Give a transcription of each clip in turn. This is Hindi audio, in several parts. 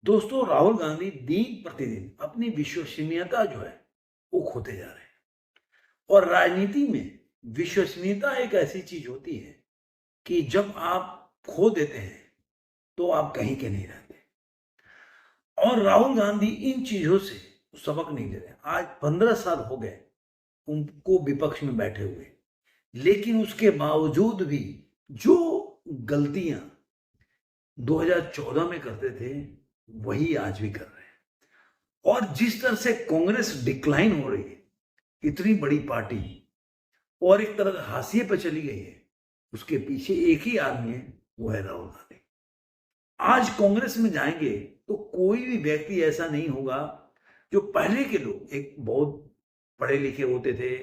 दोस्तों, राहुल गांधी दिन प्रतिदिन अपनी विश्वसनीयता जो है वो खोते जा रहे हैं। और राजनीति में विश्वसनीयता एक ऐसी चीज होती है कि जब आप खो देते हैं तो आप कहीं के नहीं रहते। और राहुल गांधी इन चीजों से सबक नहीं ले रहे। आज 15 साल हो गए उनको विपक्ष में बैठे हुए, लेकिन उसके बावजूद भी जो गलतियां 2014 में करते थे वही आज भी कर रहे हैं। और जिस तरह से कांग्रेस डिक्लाइन हो रही है, इतनी बड़ी पार्टी और एक तरह हाशिए पर चली गई है, उसके पीछे एक ही आदमी है, वो है राहुल गांधी। आज कांग्रेस में जाएंगे तो कोई भी व्यक्ति ऐसा नहीं होगा। जो पहले के लोग एक बहुत पढ़े लिखे होते थे,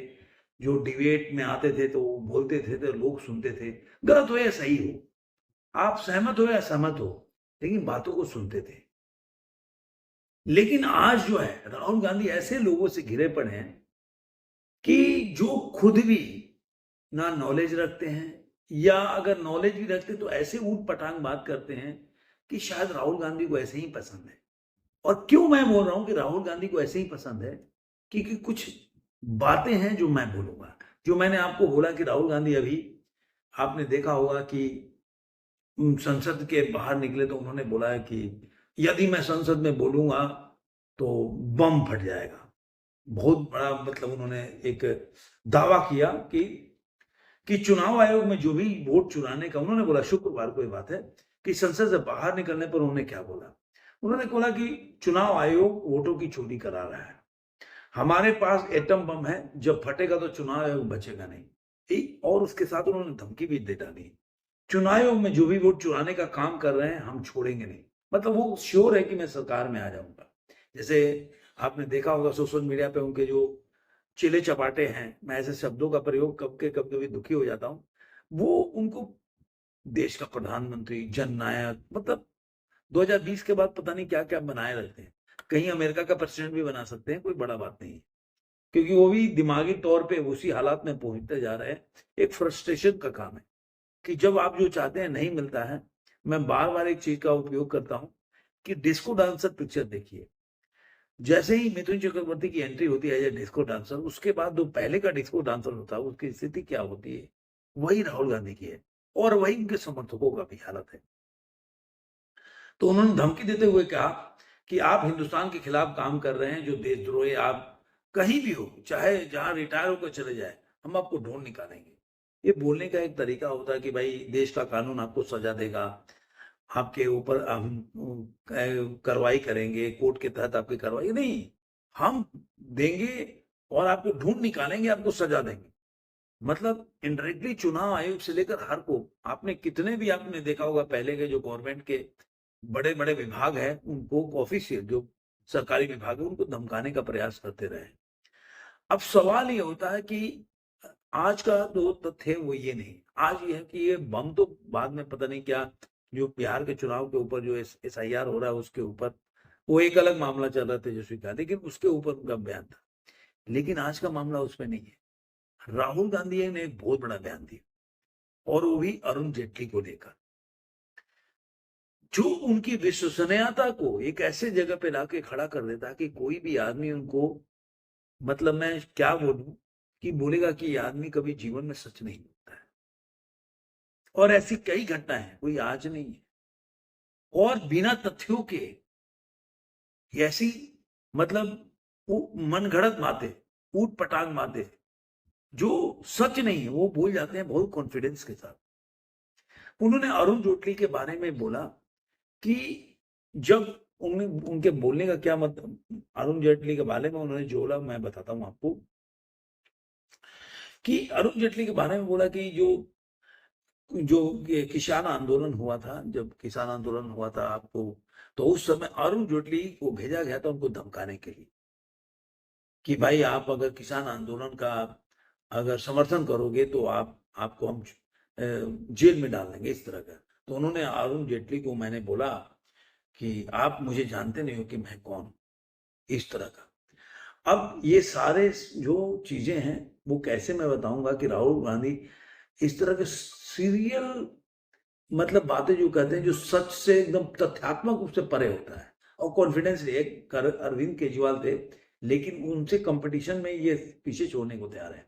जो डिबेट में आते थे तो बोलते थे तो लोग सुनते थे, गलत हो या सही हो, आप सहमत हो या सहमत हो, लेकिन बातों को सुनते थे। लेकिन आज जो है राहुल गांधी ऐसे लोगों से घिरे पड़े हैं कि जो खुद भी ना नॉलेज रखते हैं, या अगर नॉलेज भी रखते तो ऐसे ऊट पटांग बात करते हैं कि शायद राहुल गांधी को ऐसे ही पसंद है। और क्यों मैं बोल रहा हूं कि राहुल गांधी को ऐसे ही पसंद है, क्योंकि कुछ बातें हैं जो मैं बोलूंगा। जो मैंने आपको बोला कि राहुल गांधी अभी आपने देखा होगा कि संसद के बाहर निकले तो उन्होंने बोला है कि यदि मैं संसद में बोलूंगा तो बम फट जाएगा। बहुत बड़ा मतलब उन्होंने एक दावा किया कि चुनाव आयोग में जो भी वोट चुराने का, उन्होंने बोला शुक्रवार को ये बात है कि संसद से बाहर निकलने पर उन्होंने क्या बोला। उन्होंने बोला कि चुनाव आयोग वोटों की चोरी करा रहा है, हमारे पास एटम बम है, जब फटेगा तो चुनाव आयोग बचेगा नहीं। और उसके साथ उन्होंने धमकी भी दे डाली, चुनाव आयोग में जो भी वोट चुराने का काम कर रहे हैं हम छोड़ेंगे नहीं। मतलब वो श्योर है कि मैं सरकार में आ जाऊंगा। जैसे आपने देखा होगा सोशल मीडिया पे उनके जो चिले चपाटे हैं, मैं ऐसे शब्दों का प्रयोग कब के कब कभी दुखी हो जाता हूँ। वो उनको देश का प्रधानमंत्री, जननायक, मतलब 2020 के बाद पता नहीं क्या क्या बनाए रखते हैं। कहीं अमेरिका का प्रेसिडेंट भी बना सकते हैं, कोई बड़ा बात नहीं है, क्योंकि वो भी दिमागी तौर पे उसी हालात में पहुंचते जा रहे हैं। एक फ्रस्ट्रेशन का काम है कि जब आप जो चाहते हैं नहीं मिलता है। मैं बार बार एक चीज का उपयोग करता हूं कि डिस्को डांसर पिक्चर देखिए। जैसे ही मिथुन चक्रवर्ती की एंट्री होती है एज डिस्को डांसर, उसके बाद जो पहले का डिस्को डांसर होता है उसकी स्थिति क्या होती है, वही राहुल गांधी की है। और वही उनके समर्थकों का भी हालत है। तो उन्होंने धमकी देते हुए कहा कि आप हिंदुस्तान के खिलाफ काम कर रहे हैं, जो देशद्रोही, आप कहीं भी हो, चाहे जहां रिटायर होकर चले जाए, हम आपको ढूंढ निकालेंगे। ये बोलने का एक तरीका होता है कि भाई देश का कानून आपको सजा देगा, आपके ऊपर हम कार्रवाई करेंगे, कोर्ट के तहत आपकी कार्रवाई नहीं, हम देंगे और आपको ढूंढ निकालेंगे, आपको सजा देंगे। मतलब इनडायरेक्टली चुनाव आयोग से लेकर हर को, आपने कितने भी आपने देखा होगा पहले के जो गवर्नमेंट के बड़े बड़े विभाग है, उनको ऑफिशियल जो सरकारी विभाग है उनको धमकाने का प्रयास करते रहे। अब सवाल ये होता है कि आज का जो तथ्य है वो ये नहीं, आज ये है कि ये बम तो बाद में पता नहीं क्या, जो बिहार के चुनाव के ऊपर जो SIR हो रहा है उसके ऊपर, वो एक अलग मामला चल रहा था तेजस्वी का, लेकिन उसके ऊपर उनका बयान था। लेकिन आज का मामला उसमें नहीं है। राहुल गांधी ने एक बहुत बड़ा बयान दिया, और वो भी अरुण जेटली को लेकर, जो उनकी विश्वसनीयता को एक ऐसे जगह पे लाके खड़ा कर देता कि कोई भी आदमी उनको, मतलब मैं क्या बोलूं, कि बोलेगा कि ये आदमी कभी जीवन में सच नहीं बोलता है। और ऐसी कई घटनाएं हैं, कोई आज नहीं है। और बिना तथ्यों के ऐसी, मतलब वो मनगढ़ंत बातें, ऊट पटांग बातें जो सच नहीं है, वो बोल जाते हैं बहुत कॉन्फिडेंस के साथ। उन्होंने अरुण जेटली के बारे में बोला कि जब उनके बोलने का क्या मतलब, अरुण जेटली के बारे में उन्होंने जो बोला मैं बताता हूं आपको, कि अरुण जेटली के बारे में बोला कि जो जो ये किसान आंदोलन हुआ था, जब किसान आंदोलन हुआ था आपको, तो उस समय अरुण जेटली को भेजा गया था उनको धमकाने के लिए कि भाई आप अगर किसान आंदोलन का अगर समर्थन करोगे तो आपको हम जेल में डाल देंगे, इस तरह का। तो उन्होंने अरुण जेटली को, मैंने बोला कि आप मुझे जानते नहीं हो कि मैं कौन हूं, इस तरह का। अब ये सारे जो चीजें हैं वो कैसे मैं बताऊंगा कि राहुल गांधी इस तरह के सीरियल, मतलब बातें जो कहते हैं जो सच से एकदम तथ्यात्मक रूप से परे होता है, और कॉन्फिडेंस एक अरविंद केजरीवाल थे, लेकिन उनसे कंपटीशन में ये पीछे छोड़ने को तैयार है।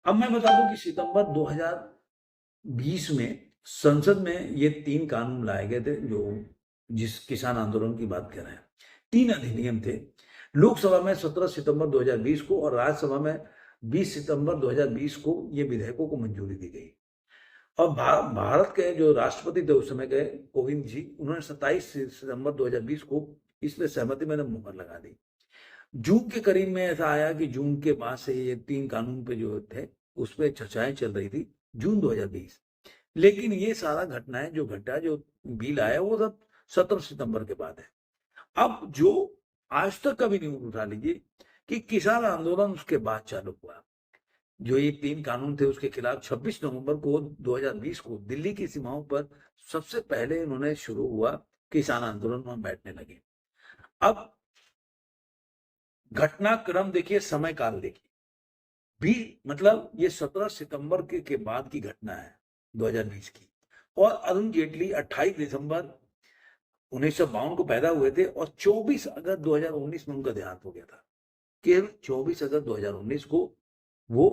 अब मैं बता दूं कि सितंबर 2020 में संसद में ये 3 कानून लाए गए थे, जो जिस किसान आंदोलन की बात कर रहे हैं। 3 अधिनियम थे। लोकसभा में 17 सितंबर 2020 को और राज्यसभा में 20 सितंबर 2020 को ये विधेयकों को मंजूरी दी गई। और भारत के जो राष्ट्रपति थे उस समय के कोविंद जी, उन्होंने 27 सितंबर 2020 को इस पे सहमति में मुहर लगा दी। जून के करीब में ऐसा आया कि जून के बाद से ये 3 कानून पे जो थे उस पर चर्चाएं चल रही थी, जून 2020। लेकिन ये सारा घटनाएं जो घटा, जो बिल आया, वो सब 17 सितंबर के बाद है। अब जो आज तक कभी नहीं उठा लीजिए कि किसान आंदोलन उसके बाद चालू हुआ। जो ये 3 कानून थे उसके खिलाफ 26 नवंबर को 2020 को दिल्ली की सीमाओं पर सबसे पहले इन्होंने शुरू हुआ किसान आंदोलन में बैठने लगे। अब घटनाक्रम देखिए, समय काल देखिए, भी मतलब ये 17 सितंबर के बाद की घटना है 2020 की। और अरुण जेटली 28 दिसंबर 1952 को पैदा हुए थे और 24 अगस्त 2019 में उनका देहांत हो गया था। केवल 24 अगस्त 2019 को वो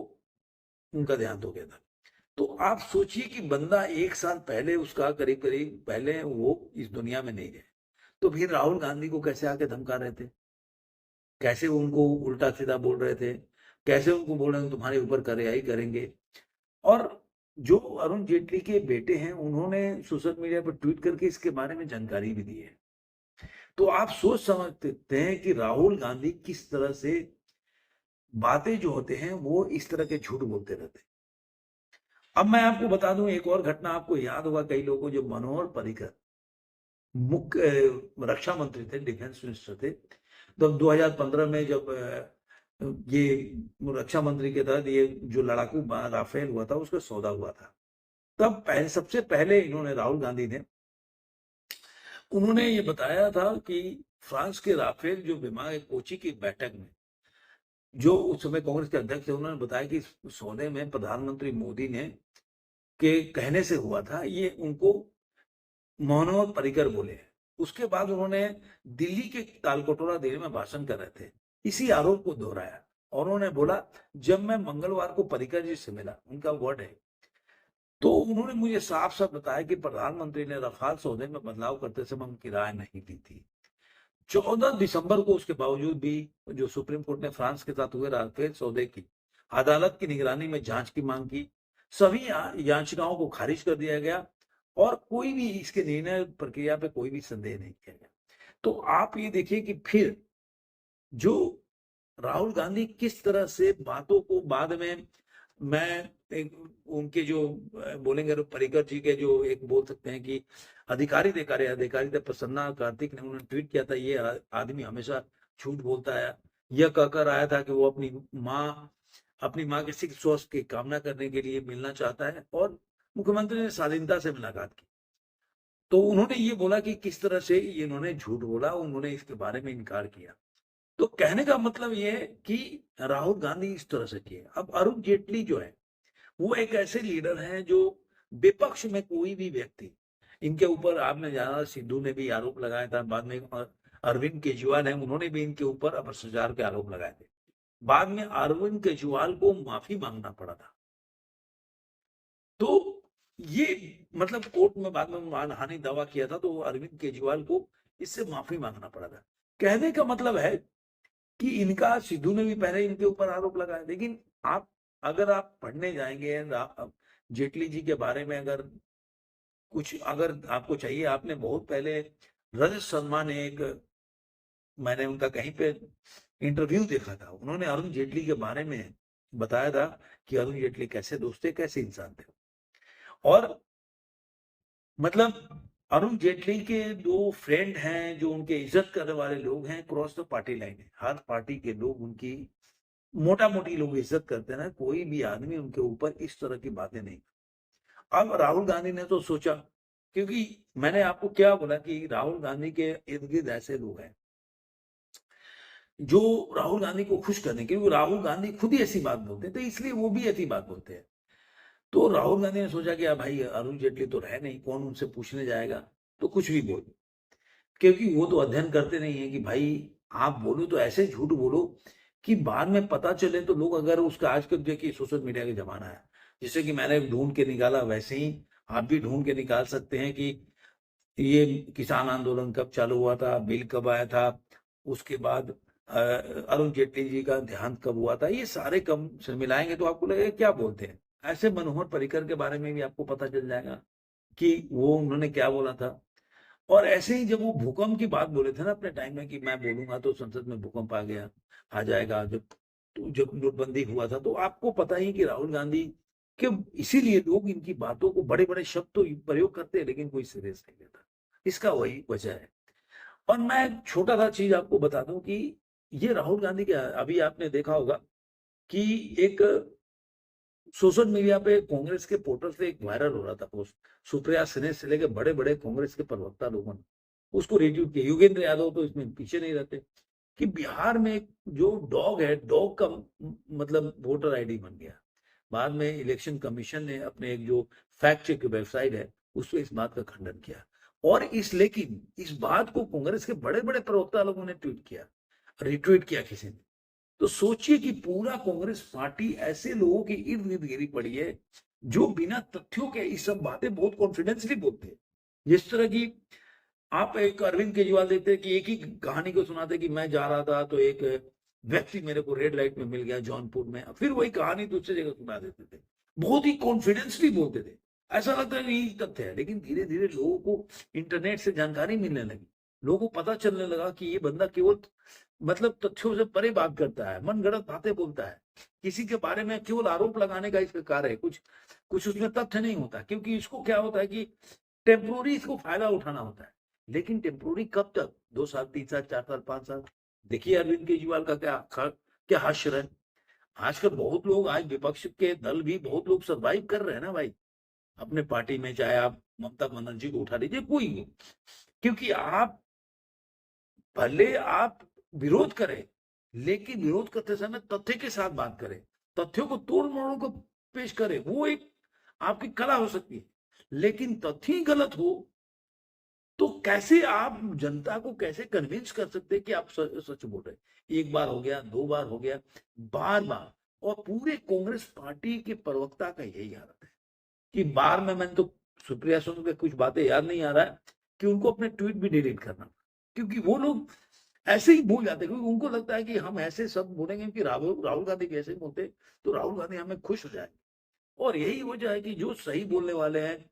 उनका देहांत हो गया था। तो आप सोचिए कि बंदा 1 साल पहले उसका करीब करीब पहले वो इस दुनिया में नहीं रहे, तो फिर राहुल गांधी को कैसे आके धमका रहे थे, कैसे उनको उल्टा सीधा बोल रहे थे, कैसे उनको बोल रहे हैं तुम्हारे ऊपर कार्रवाई करेंगे। और जो अरुण जेटली के बेटे हैं उन्होंने सोशल मीडिया पर ट्वीट करके इसके बारे में जानकारी भी दी है। तो आप सोच समझते हैं कि राहुल गांधी किस तरह से बातें जो होते हैं वो इस तरह के झूठ बोलते रहते हैं। अब मैं आपको बता दूं एक और घटना, आपको याद होगा कई लोगों को, जो मनोहर पर्रिकर मुख्य रक्षा मंत्री थे, डिफेंस मिनिस्टर थे, तो 2015 में जब ये रक्षा मंत्री के तहत ये जो लड़ाकू राफेल हुआ था उसका सौदा हुआ था, तब सबसे पहले इन्होंने, राहुल गांधी ने, उन्होंने ये बताया था कि फ्रांस के राफेल जो विमान कोची की बैठक में, जो उस समय कांग्रेस के अध्यक्ष थे, उन्होंने बताया कि सौदे में प्रधानमंत्री मोदी ने के कहने से हुआ था, ये उनको मनोहर पर्रिकर बोले। उसके बाद उन्होंने दिल्ली के तालकटोरा देर में भाषण कर रहे थे, इसी आरोप को दोहराया और उन्होंने बोला, जब मैं मंगलवार को पर्रिकर जी से मिला, उनका वर्ड है, तो उन्होंने मुझे साफ साफ बताया कि प्रधानमंत्री ने रफाल सौदे में बदलाव करते समय उनकी राय नहीं दी थी। 14 दिसंबर को उसके बावजूद भी जो सुप्रीम कोर्ट ने फ्रांस के साथ हुए राफेल सौदे की अदालत की निगरानी में जांच की मांग की, सभी याचिकाओं को खारिज कर दिया गया और कोई भी इसके निर्णय प्रक्रिया पे कोई भी संदेह नहीं किया गया। तो आप ये देखिए कि फिर जो राहुल गांधी किस तरह से बातों को बाद में, मैं उनके जो बोलेंगे तो पर्रिकर जी के जो एक बोल सकते हैं कि अधिकारी थे प्रसन्ना कार्तिक ने, उन्होंने ट्वीट किया था, ये आदमी हमेशा झूठ बोलता है, यह कहकर आया था कि वो अपनी माँ के सिख स्वास्थ्य की कामना करने के लिए मिलना चाहता है और मुख्यमंत्री ने शालीनता से मुलाकात की। तो उन्होंने ये बोला कि किस तरह से इन्होंने झूठ बोला, उन्होंने इसके बारे में इनकार किया। तो कहने का मतलब ये है कि राहुल गांधी इस तरह से किए। अब अरुण जेटली जो है वो एक ऐसे लीडर हैं जो विपक्ष में कोई भी व्यक्ति, इनके ऊपर आपने जाना, सिद्धू ने भी आरोप लगाया था, बाद में अरविंद केजरीवाल है, उन्होंने भी इनके ऊपर भ्रष्टाचार के आरोप लगाए थे। बाद में अरविंद केजरीवाल को माफी मांगना पड़ा था। तो ये मतलब कोर्ट में बाद में मानहानि दावा किया था, तो अरविंद केजरीवाल को इससे माफी मांगना पड़ा था। कहने का मतलब है कि इनका, सिद्धू ने भी पहले इनके ऊपर आरोप लगाया, लेकिन अगर आप पढ़ने जाएंगे जेटली जी के बारे में, अगर आपको चाहिए, आपने बहुत पहले रजत शर्मा ने मैंने उनका कहीं पे इंटरव्यू देखा था, उन्होंने अरुण जेटली के बारे में बताया था कि अरुण जेटली कैसे दोस्त थे, कैसे इंसान थे। और मतलब अरुण जेटली के दो फ्रेंड हैं जो उनके इज्जत करने वाले लोग हैं, क्रॉस द पार्टी लाइन है, हर पार्टी के लोग उनकी मोटा मोटी लोग इज्जत करते हैं, कोई भी आदमी उनके ऊपर इस तरह की बातें नहीं। अब राहुल गांधी ने तो सोचा, क्योंकि मैंने आपको क्या बोला कि राहुल गांधी के इर्द गिर्द ऐसे लोग हैं जो राहुल गांधी को खुश करने, क्योंकि राहुल गांधी खुद ही ऐसी बात बोलते हैं, तो इसलिए वो भी ऐसी बात बोलते हैं। तो राहुल गांधी ने सोचा कि भाई अरुण जेटली तो रहे नहीं, कौन उनसे पूछने जाएगा, तो कुछ भी बोल। क्योंकि वो तो अध्ययन करते नहीं है कि भाई आप बोलो तो ऐसे झूठ बोलो कि बाद में पता चले तो लोग अगर उसका आजकल देखिए सोशल मीडिया का जमाना है, जैसे कि मैंने ढूंढ के निकाला वैसे ही आप भी ढूंढ के निकाल सकते हैं कि ये किसान आंदोलन कब चालू हुआ था, बिल कब आया था, उसके बाद अरुण जेटली जी का देहांत कब हुआ था, ये सारे कम से मिलाएंगे तो आपको लगेगा क्या बोलते हैं। ऐसे मनोहर पर्रिकर के बारे में भी आपको पता चल जाएगा कि वो उन्होंने क्या बोला था। और ऐसे ही जब वो भूकंप की बात बोले थे ना अपने टाइम में कि मैं बोलूंगा तो संसद में भूकंप आ जाएगा, जब नोटबंदी हुआ था, तो आपको पता ही कि राहुल गांधी के इसीलिए लोग इनकी बातों को बड़े बड़े शब्द तो प्रयोग करते हैं लेकिन कोई सीरियस नहीं लेता। इसका वही वजह है। और मैं एक छोटा सा चीज आपको बता दूं कि ये राहुल गांधी के अभी आपने देखा होगा कि एक सोशल मीडिया पे कांग्रेस के पोर्टल से एक वायरल हो रहा था पोस्ट, सुप्रिया सिन्हा से लेकर बड़े बड़े कांग्रेस के प्रवक्ता लोगों ने उसको रिट्वीट किया। योगेंद्र यादव तो इसमें पीछे नहीं रहते कि बिहार में एक जो डॉग है, डॉग का मतलब वोटर आईडी बन गया। बाद में इलेक्शन कमीशन ने अपने एक जो फैक्ट चेक वेबसाइट है उस पर इस बात का खंडन किया। और लेकिन इस बात को कांग्रेस के बड़े बड़े प्रवक्ता लोगों ने ट्वीट किया, रिट्वीट किया किसी ने। तो सोचिए कि पूरा कांग्रेस पार्टी ऐसे लोगों के इर्द गिर्द घिरी पड़ी है जो बिना तथ्यों के ये सब बातें बहुत कॉन्फिडेंसली बोलते हैं। जिस तरह की आप एक अरविंद केजरीवाल देखते कि एक ही कहानी को सुनाते कि मैं जा रहा था तो एक व्यक्ति मेरे को रेड लाइट में मिल गया जौनपुर में, फिर वही कहानी दूसरी जगह सुना देते थे, बहुत ही कॉन्फिडेंसली बोलते थे। ऐसा लगता है यही तथ्य है, लेकिन धीरे धीरे लोगों को इंटरनेट से जानकारी मिलने लगी, लोगों को पता चलने लगा कि ये बंदा केवल मतलब तथ्यों से परे बात करता है, मन गढ़ंत बातें बोलता है, किसी के बारे में केवल आरोप लगाने का इसका कार्य है, कुछ कुछ उसमें तथ्य नहीं होता। क्योंकि इसको क्या होता है कि टेम्पोररी इसको फायदा उठाना होता है। लेकिन टेम्पोररी कब तक? 2 साल, 3 साल, 4 साल, 5 साल। देखिए अरविंद केजरीवाल का क्या हास्य है। आजकल बहुत लोग, आज विपक्ष के दल भी बहुत लोग सर्वाइव कर रहे हैं ना भाई अपने पार्टी में, चाहे आप ममता बनर्जी को उठा लीजिए, कोई भी। क्योंकि आप भले आप विरोध करें लेकिन विरोध करते समय तथ्य के साथ बात करें, तथ्यों को तोड़ मरोड़ को पेश करें, वो एक आपकी कला हो सकती है। लेकिन तथ्य ही गलत हो तो कैसे आप जनता को कैसे कन्विंस कर सकते हैं कि आप सच बोल रहे? एक बार हो गया, 2 बार हो गया, बार बार। और पूरे कांग्रेस पार्टी के प्रवक्ता का यही हालत है कि बार में, मैंने तो सुप्रिया सुले के कुछ बातें याद नहीं आ रहा है कि उनको अपने ट्वीट भी डिलीट करना, क्योंकि वो लोग ऐसे ही भूल जाते, क्योंकि उनको लगता है कि हम ऐसे सब बोलेंगे कि राहुल गांधी भी ऐसे बोलते तो राहुल गांधी हमें खुश हो जाएंगे। और यही वजह है कि जो सही बोलने वाले हैं,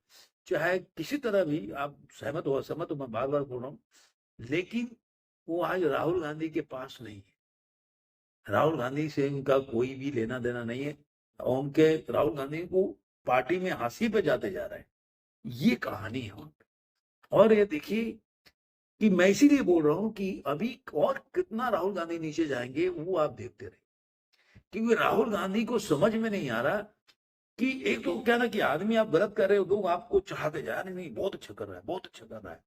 चाहे किसी तरह भी आप सहमत हो असहमत हो, मैं बार बार बोल रहा हूँ, लेकिन वो आज राहुल गांधी के पास नहीं है। राहुल गांधी से उनका कोई भी लेना देना नहीं है, और उनके राहुल गांधी को पार्टी में हाशिए पे जाते जा रहे हैं, ये कहानी है। और ये देखिए कि मैं इसीलिए बोल रहा हूं कि अभी और कितना राहुल गांधी नीचे जाएंगे वो आप देखते रहे, क्योंकि राहुल गांधी को समझ में नहीं आ रहा कि एक तो क्या ना कि आदमी आप गलत कर रहे हो, लोग आपको चढ़ाते जा रहे, नहीं बहुत अच्छा कर रहा है, बहुत अच्छा कर रहा है।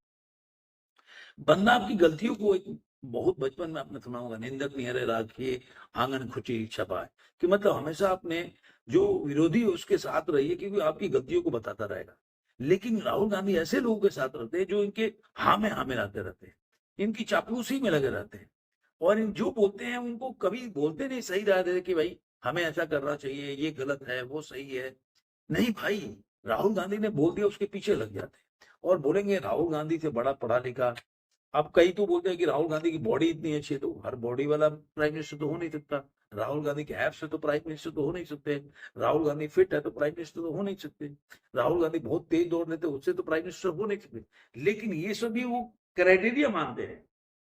बंदा आपकी गलतियों को एक बहुत बचपन में आपने सुना होगा, निंदक निहरे राखिए आंगन खुची छपाए, कि मतलब हमेशा अपने जो विरोधी है उसके साथ रहिए क्योंकि आपकी गलतियों को बताता रहेगा। लेकिन राहुल गांधी ऐसे लोगों के साथ रहते हैं जो इनके हाँ में आते रहते हैं, इनकी चापलूसी में लगे रहते हैं, और इन जो बोलते हैं उनको कभी बोलते नहीं सही राय देते कि भाई हमें ऐसा करना चाहिए, ये गलत है, वो सही है। नहीं भाई, राहुल गांधी ने बोल दिया उसके पीछे लग जाते हैं और बोलेंगे राहुल गांधी से बड़ा पढ़ा लिखा। अब कई तो बोलते हैं कि राहुल गांधी की बॉडी इतनी अच्छी है, तो हर बॉडी वाला प्राइम मिनिस्टर तो हो नहीं सकता। राहुल गांधी के ऐप से तो प्राइम मिनिस्टर तो हो नहीं सकते। राहुल गांधी फिट है तो प्राइम मिनिस्टर तो हो नहीं सकते। राहुल गांधी बहुत तेज दौड़ लेते उससे तो प्राइम मिनिस्टर हो नहीं सकते। लेकिन ये सभी वो क्राइटेरिया मानते हैं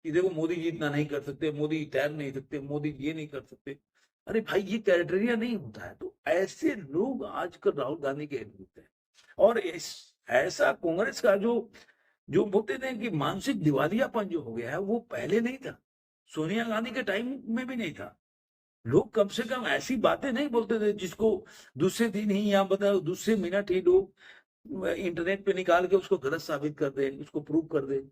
कि देखो मोदी जी इतना नहीं कर सकते, मोदी तैर नहीं सकते, मोदी ये नहीं कर सकते। अरे भाई ये क्राइटेरिया नहीं होता है। तो ऐसे लोग आजकल राहुल गांधी के विरुद्ध है। और ऐसा कांग्रेस का जो जो बोलते थे कि मानसिक दिवालियापन जो हो गया है वो पहले नहीं था, सोनिया गांधी के टाइम में भी नहीं था। लोग कम से कम ऐसी बातें नहीं बोलते थे जिसको दूसरे दिन ही या बताओ दूसरे मिनट ही लोग इंटरनेट पे निकाल के उसको गलत साबित कर दे, उसको प्रूव कर दे।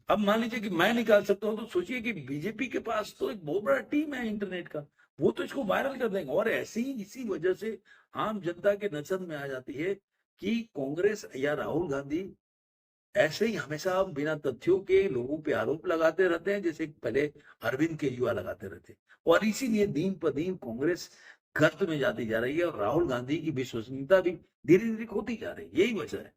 अब मान लीजिए कि मैं निकाल सकता हूं, तो सोचिए कि बीजेपी के पास तो एक बहुत बड़ा टीम है इंटरनेट का, वो तो इसको वायरल कर देंगे। और ऐसे ही इसी वजह से आम जनता के नजर में आ जाती है कि कांग्रेस या राहुल गांधी ऐसे ही हमेशा आप बिना तथ्यों के लोगों पे आरोप लगाते रहते हैं, जैसे पहले अरविंद केजरीवाल लगाते रहते, और इसीलिए दिन पर दिन कांग्रेस गर्त में जाती जा रही है और राहुल गांधी की विश्वसनीयता भी धीरे धीरे खोती जा रही है। यही वजह है।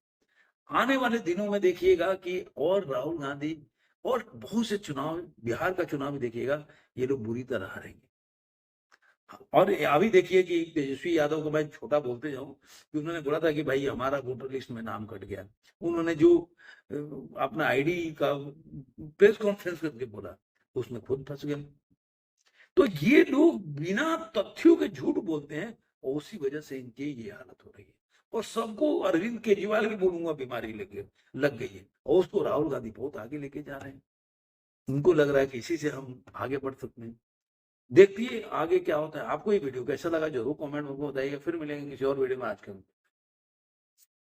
आने वाले दिनों में देखिएगा कि और राहुल गांधी और बहुत से चुनाव, बिहार का चुनाव भी देखिएगा, ये लोग बुरी तरह हारेंगे। और अभी देखिए कि तेजस्वी यादव को मैं छोटा बोलते जाऊं कि उन्होंने बोला था कि भाई हमारा वोटर लिस्ट में नाम कट गया। उन्होंने जो अपना आईडी का प्रेस कॉन्फ्रेंस करके बोला, उसमें खुद फंस गए। तो ये लोग बिना तथ्यों के झूठ बोलते हैं और उसी वजह से इनकी ये हालत हो रही है। और सबको अरविंद केजरीवाल की बोलूंगा बीमारी लग गई है, और उसको राहुल गांधी बहुत आगे लेके जा रहे हैं। उनको लग रहा है कि इसी से हम आगे बढ़ सकते हैं। देखिए आगे क्या होता है। आपको ये वीडियो कैसा लगा जरूर कमेंट में बताइएगा। फिर मिलेंगे किसी और वीडियो में। आज के